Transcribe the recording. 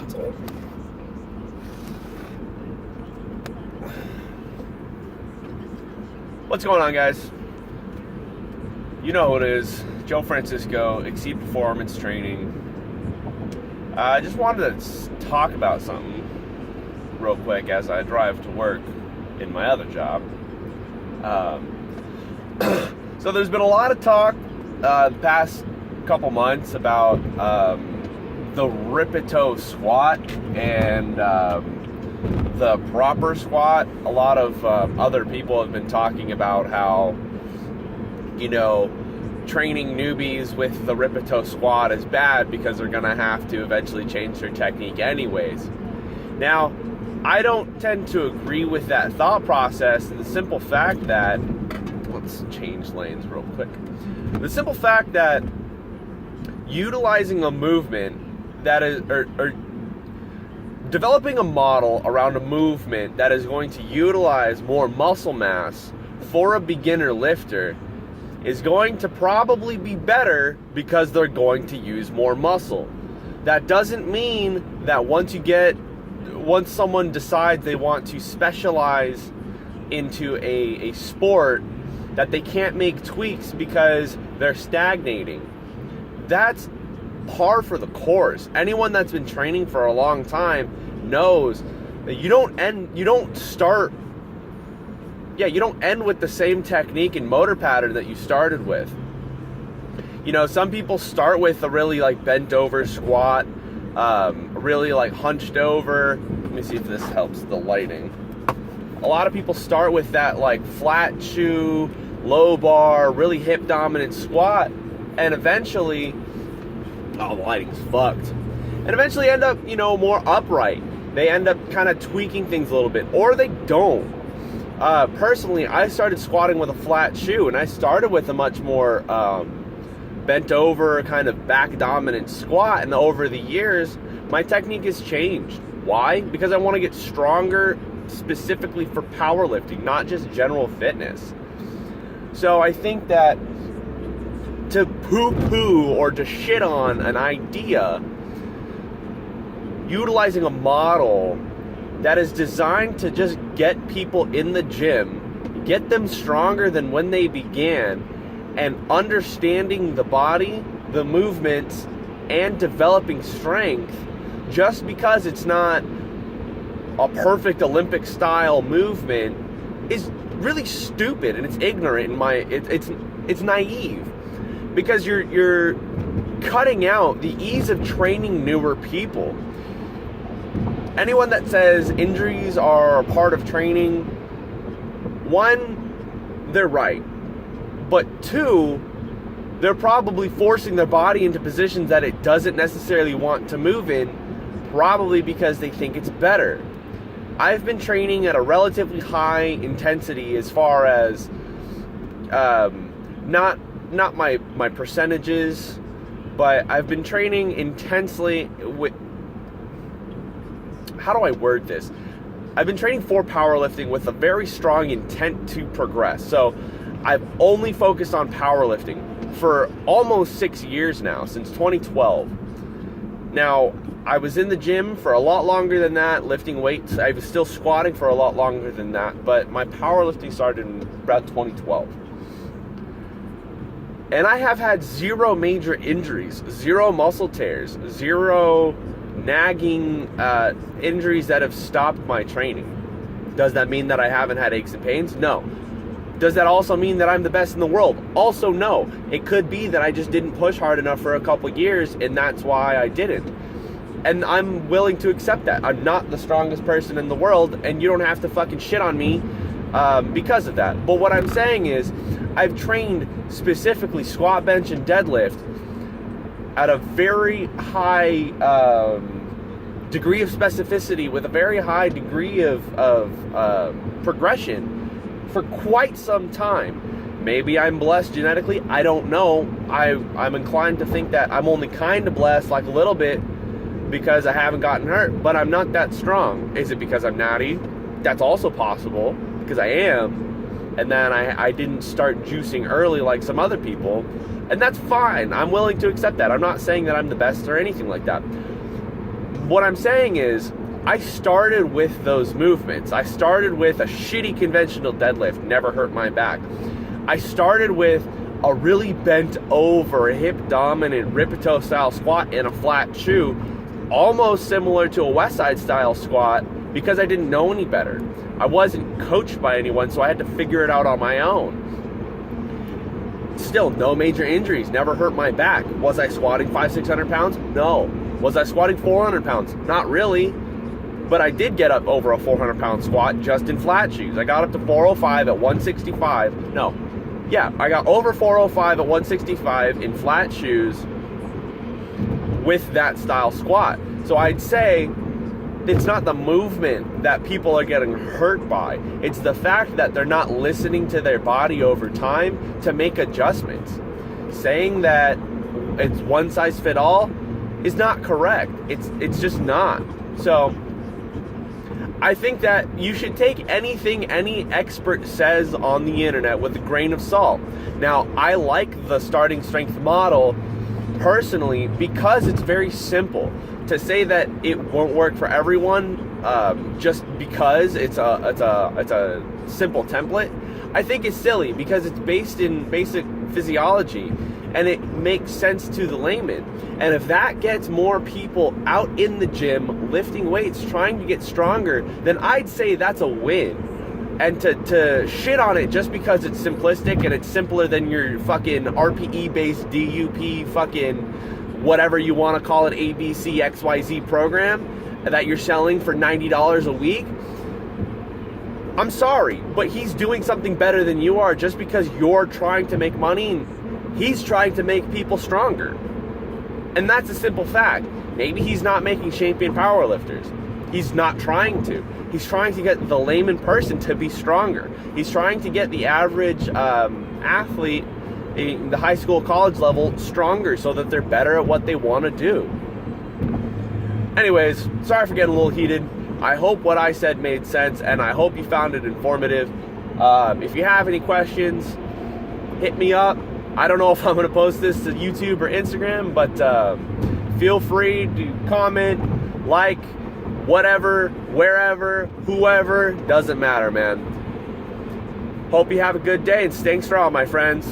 asshole. What's going on, guys? You know who it is. Joe Francisco, Exceed Performance Training. I just wanted to talk about something real quick as I drive to work in my other job. So there's been a lot of talk the past couple months about the rippetoe squat and the proper squat. A lot of other people have been talking about how, training newbies with the rippetoe squat is bad because they're going to have to eventually change their technique anyways. Now, I don't tend to agree with that thought process. The simple fact that, let's change lanes real quick. The simple fact that utilizing a movement that is, or developing a model around a movement that is going to utilize more muscle mass for a beginner lifter is going to probably be better because they're going to use more muscle. That doesn't mean that once someone decides they want to specialize into a sport, that they can't make tweaks because they're stagnating. That's par for the course. Anyone that's been training for a long time knows that you don't end with the same technique and motor pattern that you started with. Some people start with a really bent over squat, really hunched over. Let me see if this helps the lighting. A lot of people start with that flat shoe, low bar, really hip dominant squat, and eventually, the lighting's fucked. And eventually end up, more upright. They end up kind of tweaking things a little bit, or they don't. Personally, I started squatting with a flat shoe, and I started with a much more bent over, kind of back dominant squat, and over the years, my technique has changed. Why? Because I want to get stronger specifically for powerlifting, not just general fitness. So I think that to poo-poo or to shit on an idea, utilizing a model that is designed to just get people in the gym, get them stronger than when they began, and understanding the body, the movements, and developing strength, just because it's not a perfect Olympic style movement, is really stupid, and it's ignorant. It's naive, because you're cutting out the ease of training newer people. Anyone that says injuries are a part of training, one, they're right. But two, they're probably forcing their body into positions that it doesn't necessarily want to move in, probably because they think it's better. I've been training at a relatively high intensity as far as, not my percentages, but I've been training intensely with, how do I word this? I've been training for powerlifting with a very strong intent to progress. So I've only focused on powerlifting for almost 6 years now, since 2012. Now, I was in the gym for a lot longer than that, lifting weights. I was still squatting for a lot longer than that, but my powerlifting started in about 2012. And I have had zero major injuries, zero muscle tears, zero nagging injuries that have stopped my training. Does that mean that I haven't had aches and pains? No. Does that also mean that I'm the best in the world? Also no. It could be that I just didn't push hard enough for a couple years, and that's why I didn't. And I'm willing to accept that. I'm not the strongest person in the world, and you don't have to fucking shit on me because of that. But what I'm saying is, I've trained specifically squat, bench, and deadlift at a very high degree of specificity, with a very high degree of progression for quite some time. Maybe I'm blessed genetically, I don't know. I'm inclined to think that I'm only kind of blessed, a little bit, because I haven't gotten hurt, but I'm not that strong. Is it because I'm natty? That's also possible, because I am. And then I didn't start juicing early like some other people, and that's fine. I'm willing to accept that. I'm not saying that I'm the best or anything like that. what I'm saying is, I started with those movements. I started with a shitty conventional deadlift, never hurt my back. I started with a really bent over, hip dominant rippetoe style squat in a flat shoe, almost similar to a West Side style squat, because I didn't know any better. I wasn't coached by anyone, so I had to figure it out on my own. Still, no major injuries, never hurt my back. Was I squatting 500-600 pounds? No. Was I squatting 400 pounds? Not really. But I did get up over a 400-pound squat just in flat shoes. I got up to 405 at 165. No. Yeah, I got over 405 at 165 in flat shoes with that style squat. So I'd say it's not the movement that people are getting hurt by. It's the fact that they're not listening to their body over time to make adjustments. Saying that it's one size fit all is not correct. It's just not. So I think that you should take anything any expert says on the internet with a grain of salt. Now, I like the starting strength model personally because it's very simple. To say that it won't work for everyone just because it's a simple template, I think is silly, because it's based in basic physiology and it makes sense to the layman. And if that gets more people out in the gym lifting weights, trying to get stronger, then I'd say that's a win. And to shit on it just because it's simplistic and it's simpler than your fucking RPE based DUP fucking whatever you want to call it, ABC XYZ program that you're selling for $90 a week, I'm sorry, but he's doing something better than you are just because you're trying to make money and he's trying to make people stronger. And that's a simple fact. Maybe he's not making champion powerlifters. He's not trying to. He's trying to get the layman person to be stronger. He's trying to get the average athlete in the high school, college level stronger so that they're better at what they want to do. Anyways, sorry for getting a little heated. I hope what I said made sense, and I hope you found it informative. If you have any questions, hit me up. I don't know if I'm going to post this to YouTube or Instagram, but feel free to comment, like, whatever, wherever, whoever, doesn't matter, man. Hope you have a good day, and thanks for all, my friends.